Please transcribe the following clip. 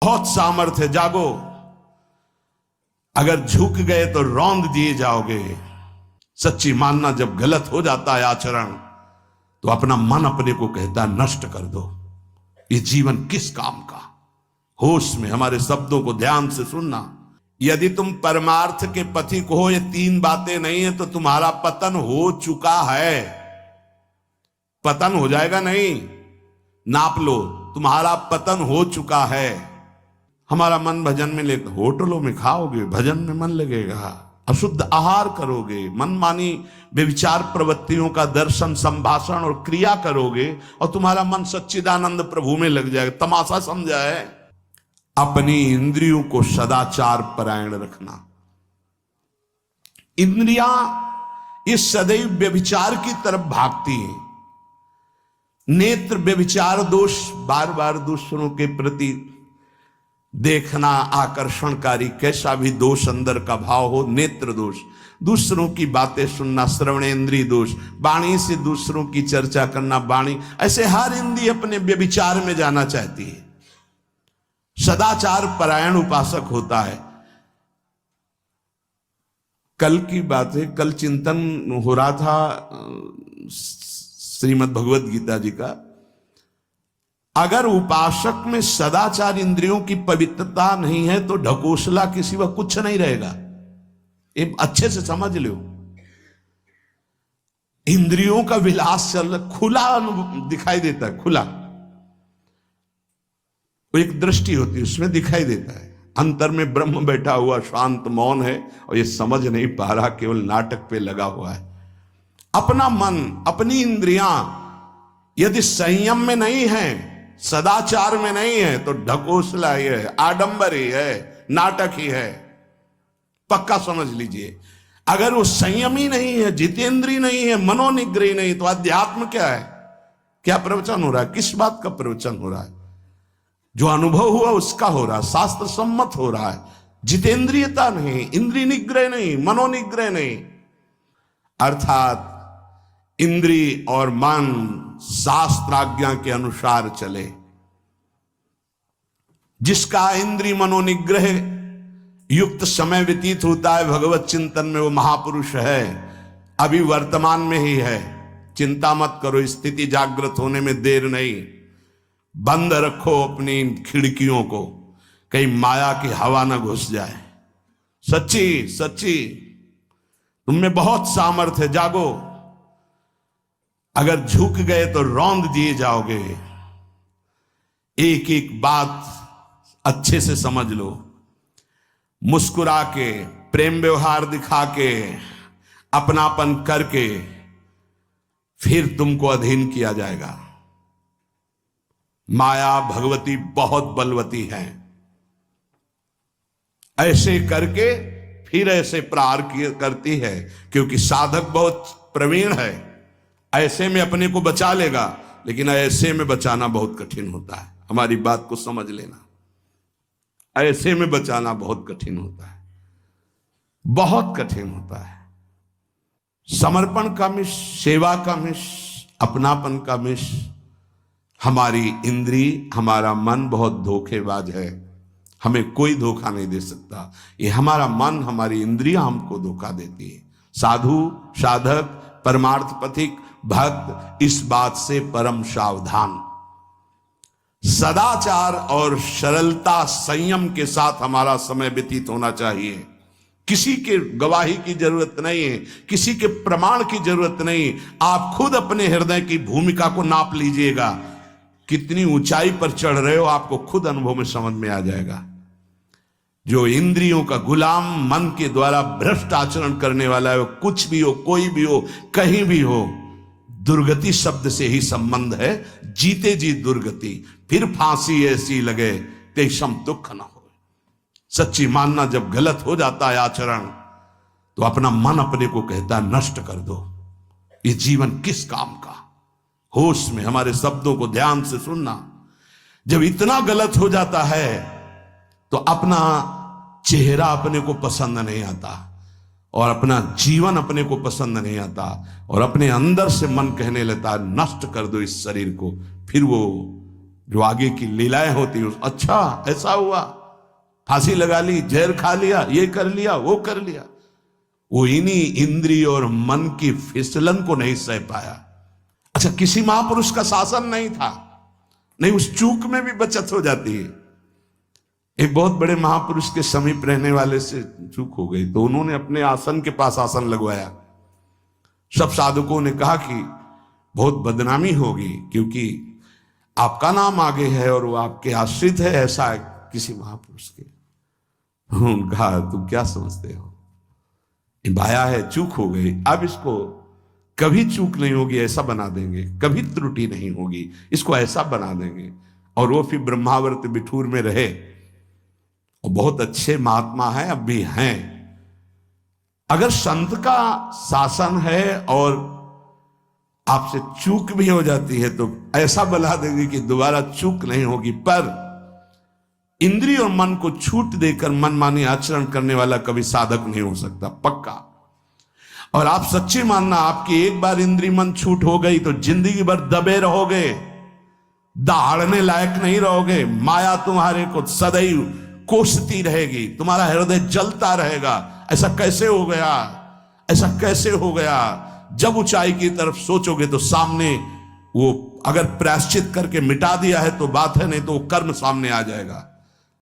बहुत सामर्थ्य है, जागो। अगर झुक गए तो रौंद दिए जाओगे। सच्ची मानना, जब गलत हो जाता है आचरण तो अपना मन अपने को कहता है नष्ट कर दो, ये जीवन किस काम का। होश में हमारे शब्दों को ध्यान से सुनना। यदि तुम परमार्थ के पथिक हो, ये तीन बातें नहीं है तो तुम्हारा पतन हो चुका है। पतन हो जाएगा नहीं, नाप लो, तुम्हारा पतन हो चुका है। हमारा मन भजन में लेकर, होटलों में खाओगे, भजन में मन लगेगा, अशुद्ध आहार करोगे, मनमानी व्यभिचार प्रवृत्तियों का दर्शन, संभाषण और क्रिया करोगे और तुम्हारा मन सच्चिदानंद प्रभु में लग जाएगा। तमाशा समझा है। अपनी इंद्रियों को सदाचार परायण रखना। इंद्रियां इस सदैव व्यभिचार की तरफ भागती हैं। नेत्र व्यभिचार दोष, बार बार दूसरों के प्रति देखना आकर्षणकारी, कैसा भी दोष अंदर का भाव हो, नेत्र दोष। दूसरों की बातें सुनना, श्रवणेंद्रिय दोष। वाणी से दूसरों की चर्चा करना, वाणी, ऐसे हर इंद्रिय अपने व्यभिचार में जाना चाहती है। सदाचार परायण उपासक होता है। कल की बात है, कल चिंतन हो रहा था श्रीमद् भगवत गीता जी का। अगर उपासक में सदाचार, इंद्रियों की पवित्रता नहीं है तो ढकोसला के सिवा कुछ नहीं रहेगा। ये अच्छे से समझ लो। इंद्रियों का विलास चल खुला दिखाई देता है, खुला एक दृष्टि होती है, उसमें दिखाई देता है। अंतर में ब्रह्म बैठा हुआ शांत मौन है और ये समझ नहीं पा रहा, केवल नाटक पे लगा हुआ है। अपना मन, अपनी इंद्रियां यदि संयम में नहीं है, सदाचार में नहीं है तो ढकोसला ही है, आडंबर ही है, नाटक ही है। पक्का समझ लीजिए। अगर वो संयमी नहीं है, जितेंद्रीय नहीं है, मनोनिग्रही नहीं, तो अध्यात्म क्या है? क्या प्रवचन हो रहा है? किस बात का प्रवचन हो रहा है? जो अनुभव हुआ उसका हो रहा है, शास्त्र सम्मत हो रहा है। जितेंद्रियता नहीं, इंद्रिय निग्रह नहीं, मनोनिग्रह नहीं। अर्थात इंद्रिय और मन शास्त्राज्ञा के अनुसार चले। जिसका इंद्रिय मनोनिग्रह युक्त समय व्यतीत होता है भगवत चिंतन में, वो महापुरुष है। अभी वर्तमान में ही है। चिंता मत करो, स्थिति जागृत होने में देर नहीं। बंद रखो अपनी खिड़कियों को, कहीं माया की हवा ना घुस जाए। सच्ची सच्ची तुममें बहुत सामर्थ्य है, जागो। अगर झुक गए तो रौंद दिए जाओगे। एक एक बात अच्छे से समझ लो। मुस्कुरा के, प्रेम व्यवहार दिखा के, अपनापन करके फिर तुमको अधीन किया जाएगा। माया भगवती बहुत बलवती है। ऐसे करके फिर ऐसे प्रहार करती है, क्योंकि साधक बहुत प्रवीण है। ऐसे में अपने को बचा लेगा, लेकिन ऐसे में बचाना बहुत कठिन होता है। हमारी बात को समझ लेना। ऐसे में बचाना बहुत कठिन होता है, बहुत कठिन होता है। समर्पण का मिश, सेवा का मिश, अपनापन का मिश। हमारी इंद्री, हमारा मन बहुत धोखेबाज है। हमें कोई धोखा नहीं दे सकता। ये हमारा मन, हमारी इंद्रियां हमको धोखा देती है। साधु, साधक, परमार्थ पथिक, भक्त इस बात से परम सावधान। सदाचार और सरलता, संयम के साथ हमारा समय व्यतीत होना चाहिए। किसी के गवाही की जरूरत नहीं है, किसी के प्रमाण की जरूरत नहीं। आप खुद अपने हृदय की भूमिका को नाप लीजिएगा। कितनी ऊंचाई पर चढ़ रहे हो आपको खुद अनुभव में समझ में आ जाएगा। जो इंद्रियों का गुलाम, मन के द्वारा भ्रष्ट आचरण करने वाला है, वो कुछ भी हो, कोई भी हो, कहीं भी हो, दुर्गति शब्द से ही संबंध है। जीते जी दुर्गति, फिर फांसी ऐसी लगे तेषम दुख न हो। सच्ची मानना, जब गलत हो जाता है आचरण तो अपना मन अपने को कहता है नष्ट कर दो, ये जीवन किस काम का। होश में हमारे शब्दों को ध्यान से सुनना। जब इतना गलत हो जाता है तो अपना चेहरा अपने को पसंद नहीं आता और अपना जीवन अपने को पसंद नहीं आता और अपने अंदर से मन कहने लगता है नष्ट कर दो इस शरीर को। फिर वो जो आगे की लीलाएं होती है, अच्छा ऐसा हुआ, फांसी लगा ली, जहर खा लिया, ये कर लिया, वो कर लिया। वो इन्हीं इंद्रिय और मन की फिसलन को नहीं सह पाया। अच्छा, किसी महापुरुष का शासन नहीं था, नहीं, उस चूक में भी बचत हो जाती है। एक बहुत बड़े महापुरुष के समीप रहने वाले से चूक हो गई, तो उन्होंने अपने आसन के पास आसन लगवाया। सब साधुकों ने कहा कि बहुत बदनामी होगी, क्योंकि आपका नाम आगे है और वो आपके आश्रित है, ऐसा है किसी महापुरुष के। उन्होंने कहा, तुम क्या समझते हो, बाया है, चूक हो गई, अब इसको कभी चूक नहीं होगी, ऐसा बना देंगे, कभी त्रुटि नहीं होगी, इसको ऐसा बना देंगे। और वो फिर ब्रह्मावर्त बिठूर में रहे, और बहुत अच्छे महात्मा हैं, अब भी हैं। अगर संत का शासन है और आपसे चूक भी हो जाती है तो ऐसा बना देंगे कि दोबारा चूक नहीं होगी। पर इंद्रिय और मन को छूट देकर मनमानी आचरण करने वाला कभी साधक नहीं हो सकता, पक्का। और आप सच्चे मानना, आपकी एक बार इंद्रिय मन छूट हो गई तो जिंदगी भर दबे रहोगे, दहाड़ने लायक नहीं रहोगे। माया तुम्हारे को सदैव कोसती रहेगी, तुम्हारा हृदय जलता रहेगा, ऐसा कैसे हो गया, ऐसा कैसे हो गया। जब ऊंचाई की तरफ सोचोगे तो सामने वो अगर प्रायश्चित करके मिटा दिया है तो बात है, नहीं तो वो कर्म सामने आ जाएगा।